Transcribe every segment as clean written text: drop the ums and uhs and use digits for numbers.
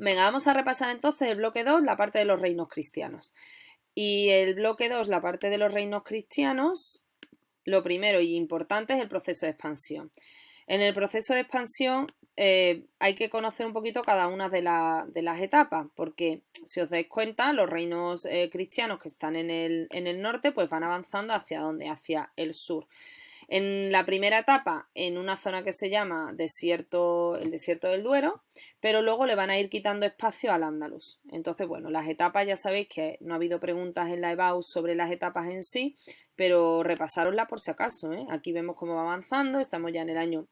Venga, vamos a repasar entonces el bloque 2, la parte de los reinos cristianos. Y el bloque 2, la parte de los reinos cristianos, lo primero y importante es el proceso de expansión. En el proceso de expansión hay que conocer un poquito cada una de las etapas, porque si os dais cuenta, los reinos cristianos que están en el norte pues van avanzando hacia ¿dónde? Hacia el sur. En la primera etapa, en una zona que se llama el desierto del Duero, pero luego le van a ir quitando espacio al Andalus. Entonces, bueno, las etapas ya sabéis que no ha habido preguntas en la EBAU sobre las etapas en sí, pero repasároslas por si acaso, ¿eh? Aquí vemos cómo va avanzando, estamos ya en el año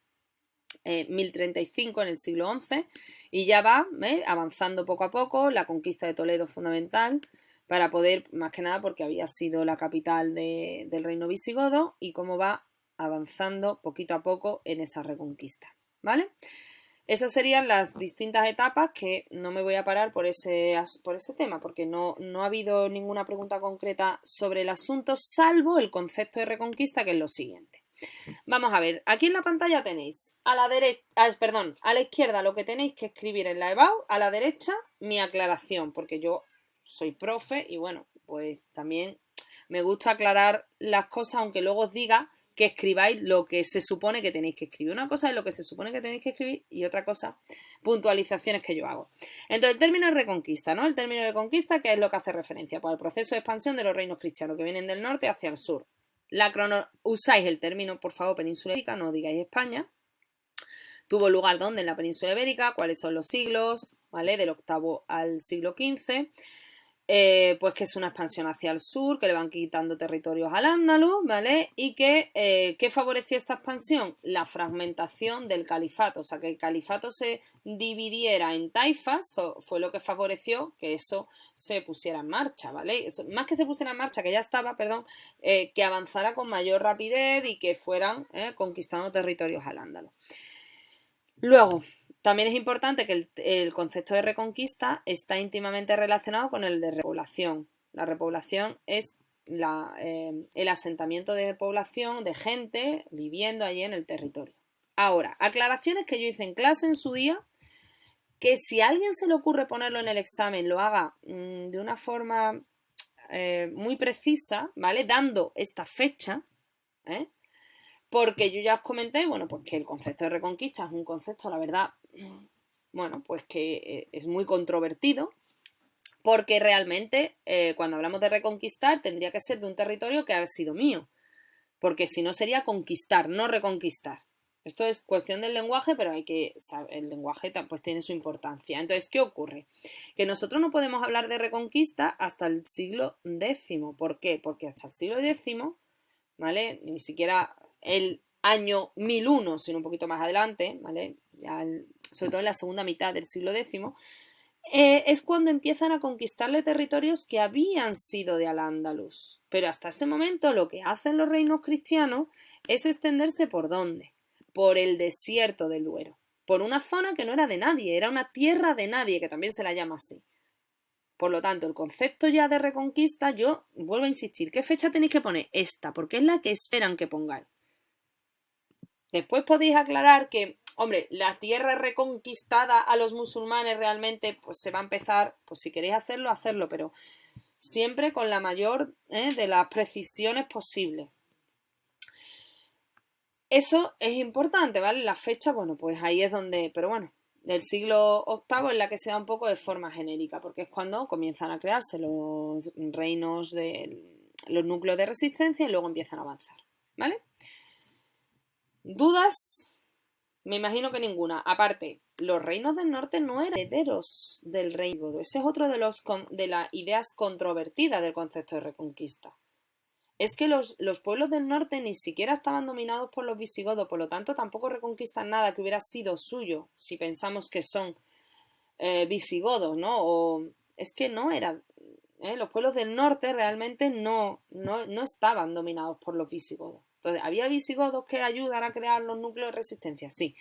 1035 en el siglo XI y ya va avanzando poco a poco. La conquista de Toledo fundamental para poder, más que nada porque había sido la capital del reino visigodo, y cómo va avanzando poquito a poco en esa reconquista, ¿vale? Esas serían las distintas etapas, que no me voy a parar por ese tema, porque no ha habido ninguna pregunta concreta sobre el asunto, salvo el concepto de reconquista, que es lo siguiente. Vamos a ver, aquí en la pantalla tenéis a la izquierda lo que tenéis que escribir en la EBAU, a la derecha mi aclaración, porque yo soy profe y bueno, pues también me gusta aclarar las cosas, aunque luego os diga que escribáis lo que se supone que tenéis que escribir. Una cosa es lo que se supone que tenéis que escribir y otra cosa, puntualizaciones que yo hago. Entonces, el término de reconquista, ¿no? El término de conquista, ¿qué es lo que hace referencia? Pues al proceso de expansión de los reinos cristianos que vienen del norte hacia el sur. Usáis el término, por favor, península ibérica, no digáis España. Tuvo lugar ¿dónde? En la península ibérica. ¿Cuáles son los siglos? ¿Vale? Del octavo al siglo XV. Pues que es una expansión hacia el sur, que le van quitando territorios al Andaluz, ¿vale? Y que ¿qué favoreció esta expansión? La fragmentación del califato, o sea, que el califato se dividiera en taifas, fue lo que favoreció que eso se pusiera en marcha, ¿vale? Eso, más que se pusiera en marcha, que ya estaba, perdón, que avanzara con mayor rapidez y que fueran conquistando territorios al Andaluz. Luego, también es importante que el concepto de reconquista está íntimamente relacionado con el de repoblación. La repoblación es el asentamiento de población, de gente viviendo allí en el territorio. Ahora, aclaraciones que yo hice en clase en su día, que si a alguien se le ocurre ponerlo en el examen, lo haga de una forma muy precisa, ¿vale? Dando esta fecha, ¿eh? Porque yo ya os comenté, bueno, pues que el concepto de reconquista es un concepto, la verdad, bueno, pues que es muy controvertido, porque realmente cuando hablamos de reconquistar tendría que ser de un territorio que ha sido mío, porque si no sería conquistar, no reconquistar. Esto es cuestión del lenguaje, pero hay que saber, el lenguaje pues tiene su importancia. Entonces, ¿qué ocurre? Que nosotros no podemos hablar de reconquista hasta el siglo X. ¿Por qué? Porque hasta el siglo X, ¿vale? Ni siquiera el año 1001, sino un poquito más adelante, ¿vale? Ya sobre todo en la segunda mitad del siglo X, es cuando empiezan a conquistarle territorios que habían sido de Al-Ándalus. Pero hasta ese momento lo que hacen los reinos cristianos es extenderse ¿por dónde? Por el desierto del Duero, por una zona que no era de nadie, era una tierra de nadie, que también se la llama así. Por lo tanto, el concepto ya de reconquista, yo vuelvo a insistir, ¿qué fecha tenéis que poner? Esta, porque es la que esperan que pongáis. Después podéis aclarar que, hombre, la tierra reconquistada a los musulmanes realmente pues se va a empezar, pues si queréis hacerlo, pero siempre con la mayor de las precisiones posibles. Eso es importante, ¿vale? La fecha, bueno, pues ahí es donde, pero bueno, del siglo VIII es la que se da un poco de forma genérica, porque es cuando comienzan a crearse los reinos los núcleos de resistencia y luego empiezan a avanzar, ¿vale? ¿Dudas? Me imagino que ninguna. Aparte, los reinos del norte no eran herederos del rey visigodo. Ese es otro de las ideas controvertidas del concepto de reconquista. Es que los pueblos del norte ni siquiera estaban dominados por los visigodos, por lo tanto tampoco reconquistan nada que hubiera sido suyo, si pensamos que son visigodos, ¿no? O es que no eran. Los pueblos del norte realmente no estaban dominados por los visigodos. Entonces, ¿había visigodos que ayudan a crear los núcleos de resistencia? Sí,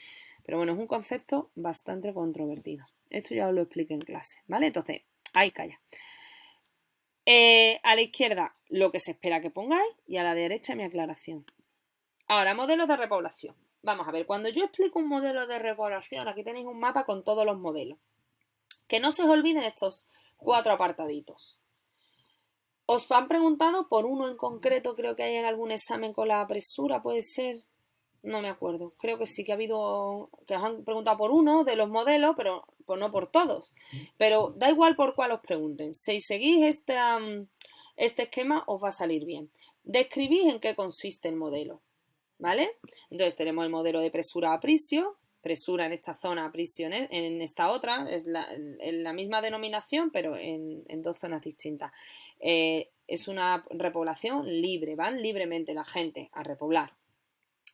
pero bueno, es un concepto bastante controvertido. Esto ya os lo expliqué en clase, ¿vale? Entonces, ahí calla. A la izquierda lo que se espera que pongáis y a la derecha mi aclaración. Ahora, modelos de repoblación. Vamos a ver, cuando yo explico un modelo de repoblación, aquí tenéis un mapa con todos los modelos. Que no se os olviden estos 4 apartaditos. Os han preguntado por uno en concreto, creo que hay en algún examen con la presura, puede ser. No me acuerdo. Creo que sí que ha habido, que os han preguntado por uno de los modelos, pero pues no por todos. Pero da igual por cuál os pregunten. Si seguís este esquema, os va a salir bien. Describís en qué consiste el modelo, ¿vale? Entonces tenemos el modelo de presura Aprisio, presura en esta zona, Aprisio en esta otra, es la misma denominación, pero en 2 zonas distintas. Es una repoblación libre, van libremente la gente a repoblar.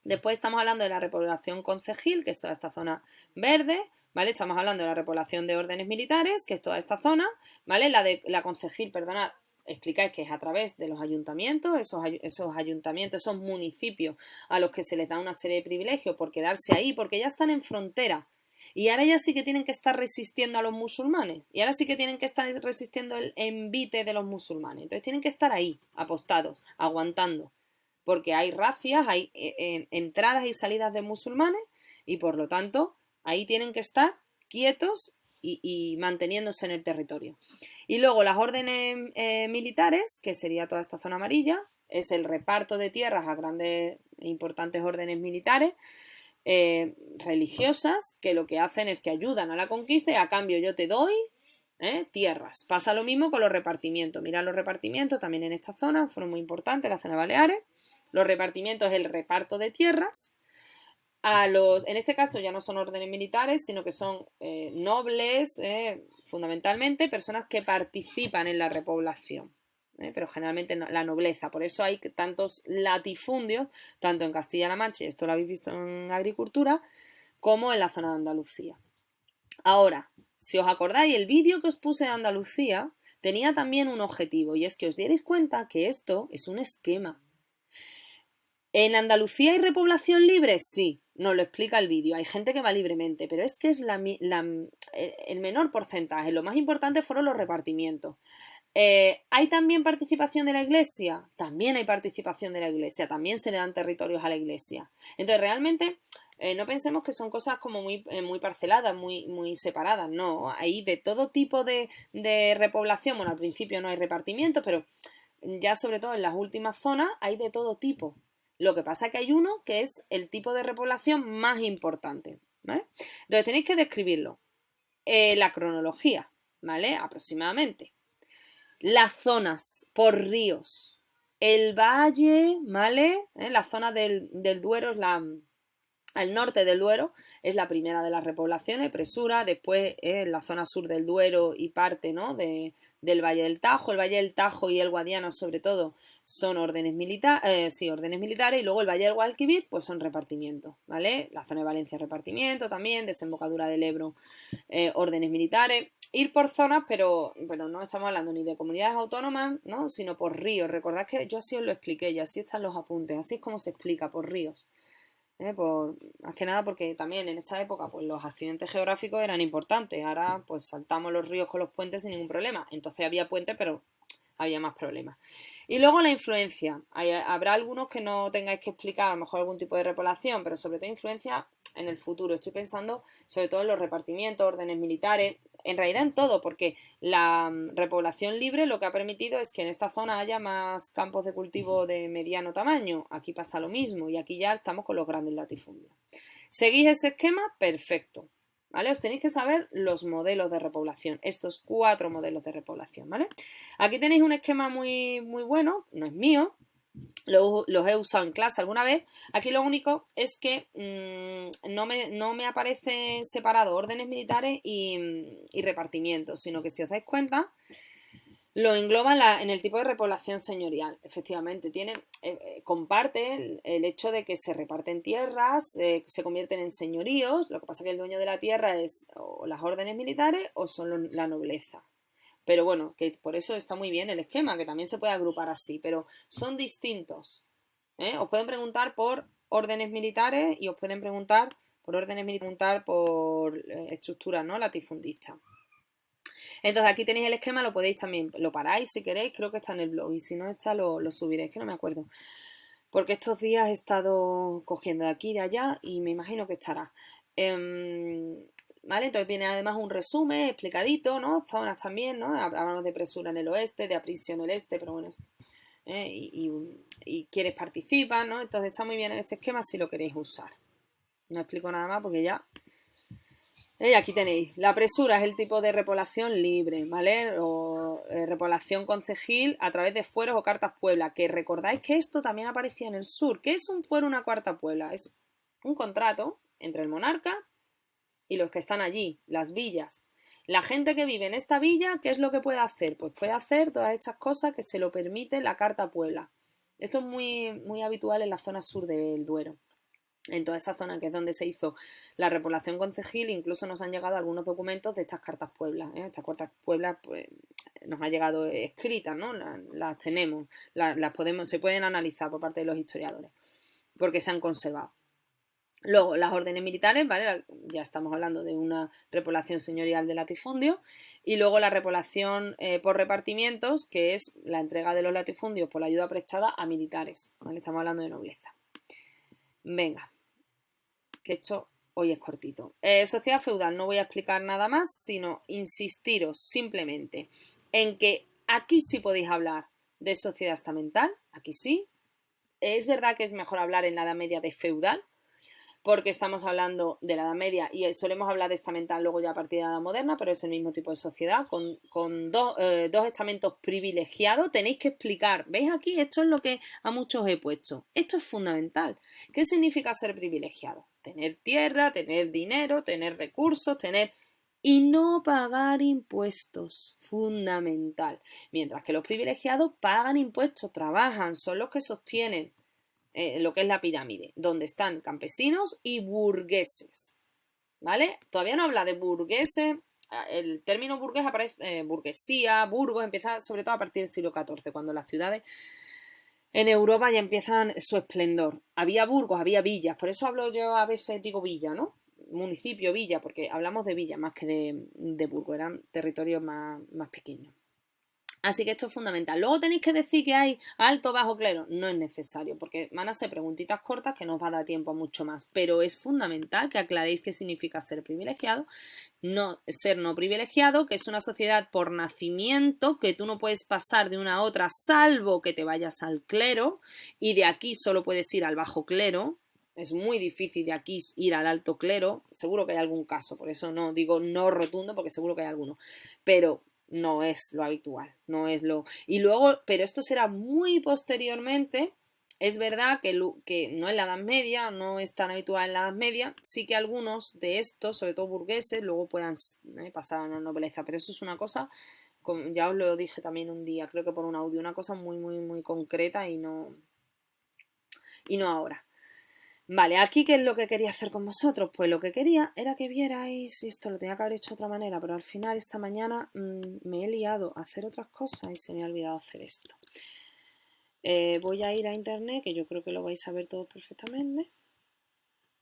Después estamos hablando de la repoblación concejil, que es toda esta zona verde, ¿vale? Estamos hablando de la repoblación de órdenes militares, que es toda esta zona, ¿vale? La concejil, perdonad, explicáis que es a través de los ayuntamientos, esos ayuntamientos, esos municipios a los que se les da una serie de privilegios por quedarse ahí, porque ya están en frontera. Y ahora ya sí que tienen que estar resistiendo a los musulmanes. Y ahora sí que tienen que estar resistiendo el envite de los musulmanes. Entonces tienen que estar ahí, apostados, aguantando. Porque hay racias, hay entradas y salidas de musulmanes y por lo tanto ahí tienen que estar quietos y manteniéndose en el territorio. Y luego las órdenes militares, que sería toda esta zona amarilla, es el reparto de tierras a grandes e importantes órdenes militares religiosas, que lo que hacen es que ayudan a la conquista y a cambio yo te doy tierras. Pasa lo mismo con los repartimientos. Mirad los repartimientos también en esta zona, fueron muy importantes, la zona de Baleares. Los repartimientos es el reparto de tierras. En este caso ya no son órdenes militares, sino que son nobles, fundamentalmente, personas que participan en la repoblación. Pero generalmente la nobleza. Por eso hay tantos latifundios, tanto en Castilla-La Mancha, y esto lo habéis visto en agricultura, como en la zona de Andalucía. Ahora, si os acordáis, el vídeo que os puse de Andalucía tenía también un objetivo, y es que os dierais cuenta que esto es un esquema. ¿En Andalucía hay repoblación libre? Sí, nos lo explica el vídeo. Hay gente que va libremente, pero es que es el menor porcentaje. Lo más importante fueron los repartimientos. ¿Hay también participación de la Iglesia? También hay participación de la Iglesia. También se le dan territorios a la Iglesia. Entonces, realmente, no pensemos que son cosas como muy parceladas, muy separadas. No, hay de todo tipo de repoblación. Bueno, al principio no hay repartimientos, pero ya sobre todo en las últimas zonas hay de todo tipo. Lo que pasa es que hay uno que es el tipo de repoblación más importante, ¿vale? Entonces tenéis que describirlo. La cronología, ¿vale? Aproximadamente. Las zonas por ríos. El valle, ¿vale? La zona del Duero es al norte del Duero es la primera de las repoblaciones, Presura, después la zona sur del Duero y parte, ¿no? del Valle del Tajo. El Valle del Tajo y el Guadiana, sobre todo, son órdenes militares, y luego el Valle del Guadalquivir, pues son repartimientos, ¿vale? La zona de Valencia, repartimiento también, desembocadura del Ebro, órdenes militares. Ir por zonas, pero no estamos hablando ni de comunidades autónomas, ¿no? Sino por ríos. Recordad que yo así os lo expliqué y así están los apuntes, así es como se explica, por ríos. Más que nada porque también en esta época pues los accidentes geográficos eran importantes. Ahora pues saltamos los ríos con los puentes sin ningún problema. Entonces había puentes, pero había más problemas. Y luego la influencia. Habrá algunos que no tengáis que explicar, a lo mejor algún tipo de repoblación, pero sobre todo influencia en el futuro. Estoy pensando sobre todo en los repartimientos, órdenes militares, en realidad en todo, porque la repoblación libre lo que ha permitido es que en esta zona haya más campos de cultivo de mediano tamaño. Aquí pasa lo mismo y aquí ya estamos con los grandes latifundios. ¿Seguís ese esquema? Perfecto. ¿Vale? Os tenéis que saber los modelos de repoblación, estos 4 modelos de repoblación, ¿vale? Aquí tenéis un esquema muy bueno, no es mío, los he usado en clase alguna vez. Aquí lo único es que no me aparecen separados órdenes militares y repartimientos, sino que si os dais cuenta, lo engloba en el tipo de repoblación señorial. Efectivamente, comparte el hecho de que se reparten tierras, se convierten en señoríos. Lo que pasa es que el dueño de la tierra es o las órdenes militares o son la nobleza. Pero bueno, que por eso está muy bien el esquema, que también se puede agrupar así, pero son distintos. Os pueden preguntar por órdenes militares y os pueden preguntar por órdenes militares, por estructuras, ¿no? Latifundistas. Entonces aquí tenéis el esquema, lo podéis también, lo paráis si queréis, creo que está en el blog y si no está lo subiré, es que no me acuerdo. Porque estos días he estado cogiendo de aquí y de allá y me imagino que estará. ¿vale? Entonces viene además un resumen explicadito, ¿no? Zonas también, ¿no? Hablamos de presura en el oeste, de aprisia en el este, pero bueno, y quienes participan, ¿no? Entonces está muy bien en este esquema si lo queréis usar. No explico nada más porque ya... aquí tenéis, la presura es el tipo de repoblación libre, ¿vale? O repoblación concejil a través de fueros o cartas puebla, que recordáis que esto también aparecía en el sur. ¿Qué es un fuero, una carta puebla? Es un contrato entre el monarca y los que están allí, las villas. La gente que vive en esta villa, ¿qué es lo que puede hacer? Pues puede hacer todas estas cosas que se lo permite la carta puebla. Esto es muy, muy habitual en la zona sur del Duero. En toda esa zona que es donde se hizo la repoblación concejil, incluso nos han llegado algunos documentos de estas cartas pueblas. Estas cartas pueblas pues, nos han llegado escritas, ¿no? Las tenemos, las podemos, se pueden analizar por parte de los historiadores, porque se han conservado. Luego, las órdenes militares, ¿vale? Ya estamos hablando de una repoblación señorial de latifundios. Y luego la repoblación por repartimientos, que es la entrega de los latifundios por la ayuda prestada a militares, ¿vale? Estamos hablando de nobleza. Venga, que esto hoy es cortito. Sociedad feudal, no voy a explicar nada más, sino insistiros simplemente en que aquí sí podéis hablar de sociedad estamental, aquí sí. Es verdad que es mejor hablar en la Edad Media de feudal, porque estamos hablando de la Edad Media y solemos hablar de estamental luego ya a partir de la Edad Moderna, pero es el mismo tipo de sociedad, con dos estamentos privilegiados. Tenéis que explicar, ¿veis aquí? Esto es lo que a muchos he puesto. Esto es fundamental. ¿Qué significa ser privilegiado? Tener tierra, tener dinero, tener recursos, tener... y no pagar impuestos, fundamental. Mientras que los privilegiados pagan impuestos, trabajan, son los que sostienen lo que es la pirámide, donde están campesinos y burgueses, ¿vale? Todavía no habla de burgueses, el término burgués aparece, burguesía, burgos, empieza sobre todo a partir del siglo XIV, cuando las ciudades en Europa ya empiezan su esplendor. Había burgos, había villas, por eso hablo yo a veces, digo villa, ¿no? Municipio, villa, porque hablamos de villa más que de burgo, eran territorios más pequeños. Así que esto es fundamental. Luego tenéis que decir que hay alto, bajo clero. No es necesario, porque van a ser preguntitas cortas que no os va a dar tiempo a mucho más. Pero es fundamental que aclaréis qué significa ser privilegiado, ser no privilegiado, que es una sociedad por nacimiento, que tú no puedes pasar de una a otra salvo que te vayas al clero, y de aquí solo puedes ir al bajo clero. Es muy difícil de aquí ir al alto clero. Seguro que hay algún caso, por eso no digo no rotundo, porque seguro que hay alguno. Pero no es lo habitual, no es lo... Y luego, pero esto será muy posteriormente, es verdad que no en la Edad Media, no es tan habitual en la Edad Media, sí que algunos de estos, sobre todo burgueses, luego puedan pasar a la nobleza, pero eso es una cosa, ya os lo dije también un día, creo que por un audio, una cosa muy, muy, muy concreta y no ahora. Vale, aquí ¿qué es lo que quería hacer con vosotros? Pues lo que quería era que vierais, y esto lo tenía que haber hecho de otra manera, pero al final esta mañana me he liado a hacer otras cosas y se me ha olvidado hacer esto. Voy a ir a internet, que yo creo que lo vais a ver todos perfectamente.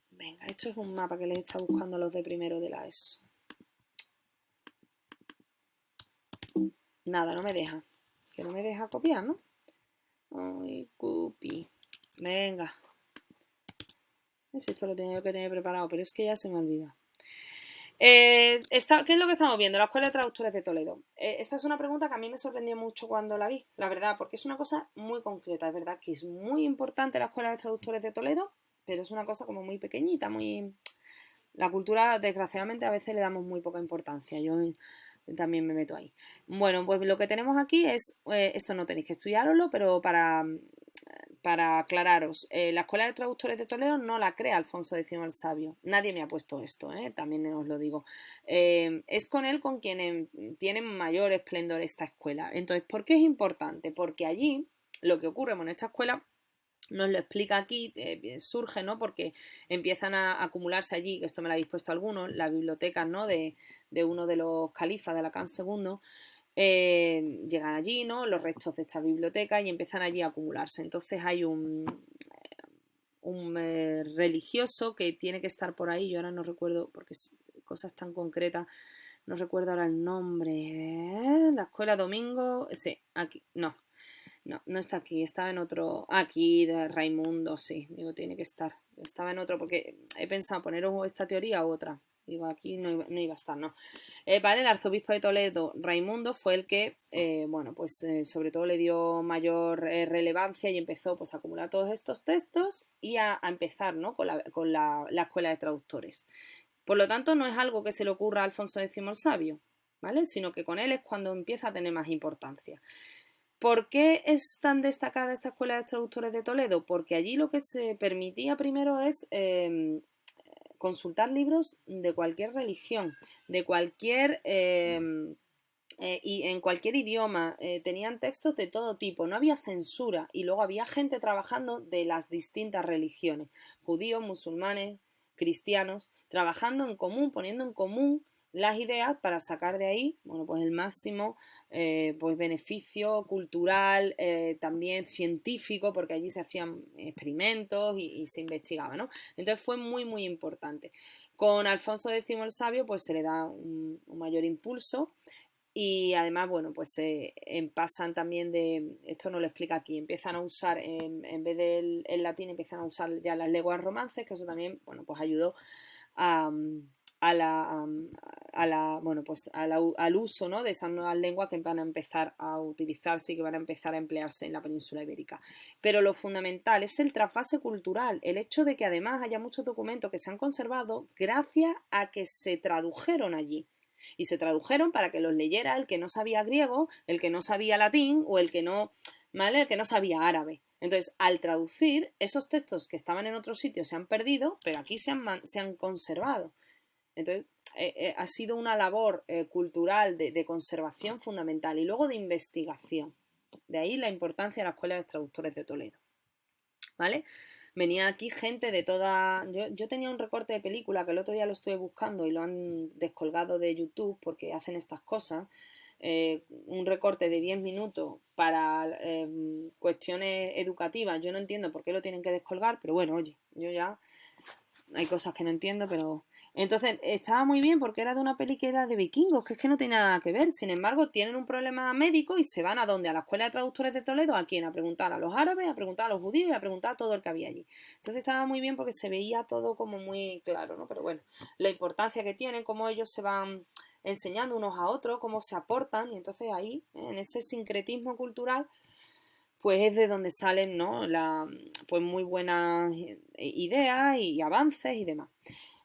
Venga, esto es un mapa que les está buscando a los de primero de la ESO. Nada, no me deja. Que no me deja copiar, ¿no? Ay, copy. Venga. Esto lo tenía que tener preparado, pero es que ya se me olvida. ¿Qué es lo que estamos viendo? La Escuela de Traductores de Toledo. Esta es una pregunta que a mí me sorprendió mucho cuando la vi, la verdad, porque es una cosa muy concreta. Es verdad que es muy importante la Escuela de Traductores de Toledo, pero es una cosa como muy pequeñita, muy... La cultura, desgraciadamente, a veces le damos muy poca importancia. Yo también me meto ahí. Bueno, pues lo que tenemos aquí es... esto no tenéis que estudiaroslo, pero para aclararos, la Escuela de Traductores de Toledo no la crea Alfonso X el Sabio. Nadie me ha puesto esto, también os lo digo. Es con él con quien tiene mayor esplendor esta escuela. Entonces, ¿por qué es importante? Porque allí lo que ocurre con esta escuela nos lo explica aquí, surge, ¿no? Porque empiezan a acumularse allí, esto me lo habéis puesto algunos, las bibliotecas, ¿no? De uno de los califas de Alacant II. Llegan allí, ¿no? Los restos de esta biblioteca y empiezan allí a acumularse. Entonces hay un religioso que tiene que estar por ahí, yo ahora no recuerdo, porque cosas tan concretas, no recuerdo ahora el nombre. La escuela Domingo, sí, aquí, no está aquí, estaba en otro, aquí de Raimundo, sí, digo, tiene que estar. Estaba en otro porque he pensado poneros esta teoría u otra digo, aquí no iba a estar, ¿no? Vale, el arzobispo de Toledo, Raimundo, fue el que, bueno, pues sobre todo le dio mayor relevancia y empezó pues a acumular todos estos textos y a empezar, ¿no? con la escuela de traductores. Por lo tanto, no es algo que se le ocurra a Alfonso X el Sabio, ¿vale? Sino que con él es cuando empieza a tener más importancia. ¿Por qué es tan destacada esta escuela de traductores de Toledo? Porque allí lo que se permitía primero es consultar libros de cualquier religión, de cualquier y en cualquier idioma, tenían textos de todo tipo, no había censura y luego había gente trabajando de las distintas religiones, judíos, musulmanes, cristianos, trabajando en común, poniendo en común las ideas para sacar de ahí, bueno, pues el máximo pues beneficio cultural, también científico, porque allí se hacían experimentos y se investigaba, ¿no? Entonces fue muy, muy importante. Con Alfonso X el Sabio, pues se le da un mayor impulso y además, bueno, pues pasan también de, esto no lo explica aquí, empiezan a usar, en vez del el latín, empiezan a usar ya las lenguas romances, que eso también, bueno, pues ayudó a, bueno, pues al uso, ¿no? de esas nuevas lenguas que van a empezar a utilizarse y que van a empezar a emplearse en la península ibérica. Pero lo fundamental es el trasvase cultural, el hecho de que además haya muchos documentos que se han conservado gracias a que se tradujeron allí. Y se tradujeron para que los leyera el que no sabía griego, el que no sabía latín o el que no, ¿vale? El que no sabía árabe. Entonces, al traducir, esos textos que estaban en otros sitios se han perdido, pero aquí se han conservado. Entonces, ha sido una labor cultural de conservación fundamental y luego de investigación. De ahí la importancia de la Escuela de Traductores de Toledo. ¿Vale? Venía aquí gente de toda... Yo tenía un recorte de película que el otro día lo estuve buscando y lo han descolgado de YouTube porque hacen estas cosas. Un recorte de 10 minutos para cuestiones educativas. Yo no entiendo por qué lo tienen que descolgar, pero bueno, oye, yo ya... Hay cosas que no entiendo, pero... Entonces, estaba muy bien porque era de una peli que era de vikingos, que es que no tiene nada que ver. Sin embargo, tienen un problema médico y se van a donde, a la Escuela de Traductores de Toledo, ¿a quién? A preguntar a los árabes, a preguntar a los judíos y a preguntar a todo el que había allí. Entonces estaba muy bien porque se veía todo como muy claro, ¿no? Pero bueno, la importancia que tienen, cómo ellos se van enseñando unos a otros, cómo se aportan, y entonces ahí, en ese sincretismo cultural, pues es de donde salen, ¿no? Pues muy buenas ideas y avances y demás.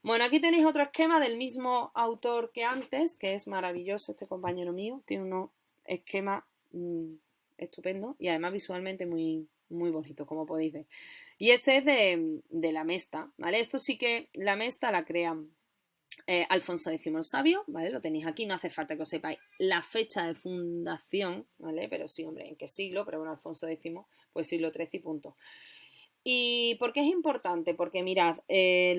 Bueno, aquí tenéis otro esquema del mismo autor que antes, que es maravilloso este compañero mío. Tiene unos esquemas estupendos y además visualmente muy, muy bonito, como podéis ver. Y este es de la Mesta, ¿vale? Esto sí que la Mesta la crean Alfonso X el Sabio, ¿vale? Lo tenéis aquí, no hace falta que os sepáis la fecha de fundación, ¿vale? Pero sí, hombre, ¿en qué siglo? Pero bueno, Alfonso X, pues siglo XIII y punto. ¿Y por qué es importante? Porque mirad,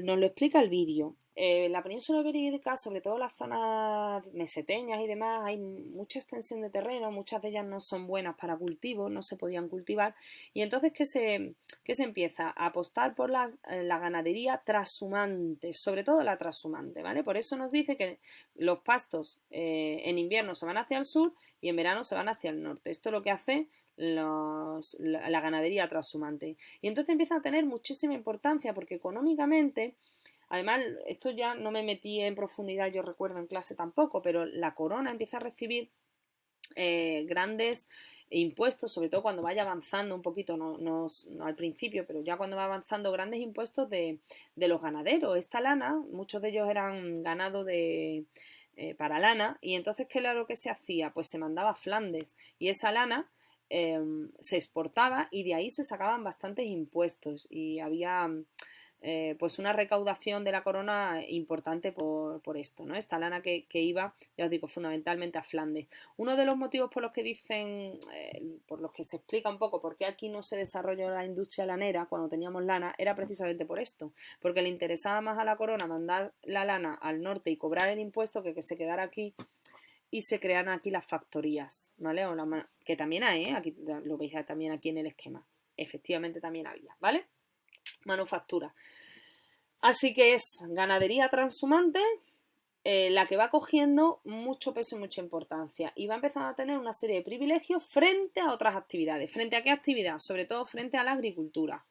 nos lo explica el vídeo. La península ibérica, sobre todo las zonas meseteñas y demás, hay mucha extensión de terreno, muchas de ellas no son buenas para cultivos, no se podían cultivar. Y entonces, ¿qué se empieza? A apostar por la ganadería trashumante, sobre todo la trashumante, ¿vale? Por eso nos dice que los pastos en invierno se van hacia el sur y en verano se van hacia el norte. Esto es lo que hace la ganadería trashumante. Y entonces empieza a tener muchísima importancia porque económicamente, además, esto ya no me metí en profundidad, yo recuerdo en clase tampoco, pero la corona empieza a recibir grandes impuestos, sobre todo cuando vaya avanzando un poquito, no al principio, pero ya cuando va avanzando, grandes impuestos de los ganaderos. Esta lana, muchos de ellos eran ganado para lana, y entonces, ¿qué era lo que se hacía? Pues se mandaba a Flandes y esa lana se exportaba y de ahí se sacaban bastantes impuestos y había pues una recaudación de la corona importante por esto, ¿no? Esta lana que iba, ya os digo, fundamentalmente a Flandes. Uno de los motivos por los que dicen, por los que se explica un poco por qué aquí no se desarrolló la industria lanera cuando teníamos lana, era precisamente por esto, porque le interesaba más a la corona mandar la lana al norte y cobrar el impuesto que se quedara aquí y se crean aquí las factorías, ¿vale? Que también hay, aquí lo veis también aquí en el esquema. Efectivamente también había, ¿vale? Manufactura. Así que es ganadería transhumante la que va cogiendo mucho peso y mucha importancia y va empezando a tener una serie de privilegios frente a otras actividades. ¿Frente a qué actividad? Sobre todo frente a la agricultura.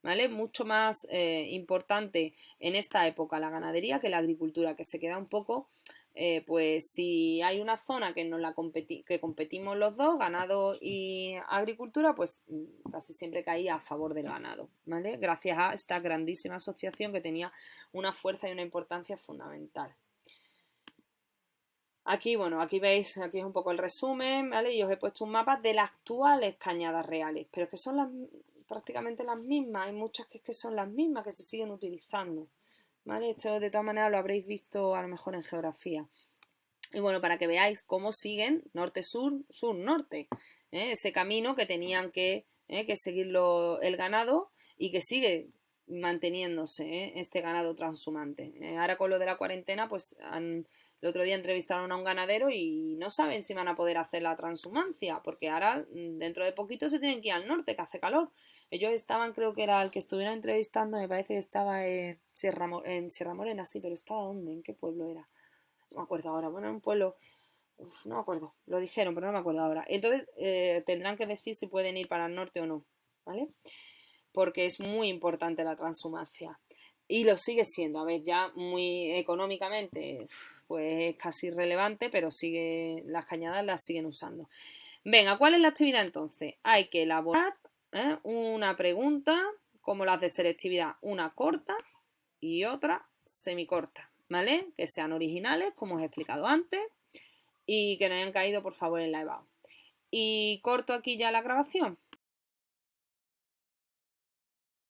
¿vale? Mucho más importante en esta época la ganadería que la agricultura, que se queda un poco, pues si hay una zona que, que competimos los dos, ganado y agricultura, pues casi siempre caía a favor del ganado, ¿vale? Gracias a esta grandísima asociación que tenía una fuerza y una importancia fundamental. Aquí, bueno, aquí veis, aquí es un poco el resumen, ¿vale? Y os he puesto un mapa de las actuales cañadas reales, pero que son prácticamente las mismas, hay muchas que son las mismas, que se siguen utilizando, ¿vale? Esto de todas maneras lo habréis visto a lo mejor en geografía. Y bueno, para que veáis cómo siguen norte-sur, sur-norte, ese camino que tenían que seguirlo el ganado y que sigue manteniéndose este ganado transhumante. Ahora con lo de la cuarentena, pues el otro día entrevistaron a un ganadero y no saben si van a poder hacer la transhumancia, porque ahora dentro de poquito se tienen que ir al norte, que hace calor. Ellos estaban, creo que era el que estuvieron entrevistando, me parece que estaba en Sierra Morena, sí, pero ¿estaba dónde? ¿En qué pueblo era? No me acuerdo ahora, bueno, en un pueblo, no me acuerdo, lo dijeron, pero no me acuerdo ahora. Entonces tendrán que decir si pueden ir para el norte o no, ¿vale? Porque es muy importante la transhumancia. Y lo sigue siendo, a ver, ya muy económicamente, pues es casi irrelevante, pero sigue, las cañadas las siguen usando. Venga, ¿cuál es la actividad entonces? Hay que elaborar una pregunta, como las de selectividad, una corta y otra semicorta, ¿vale? Que sean originales, como os he explicado antes, y que no hayan caído, por favor, en la EBAU. Y corto aquí ya la grabación.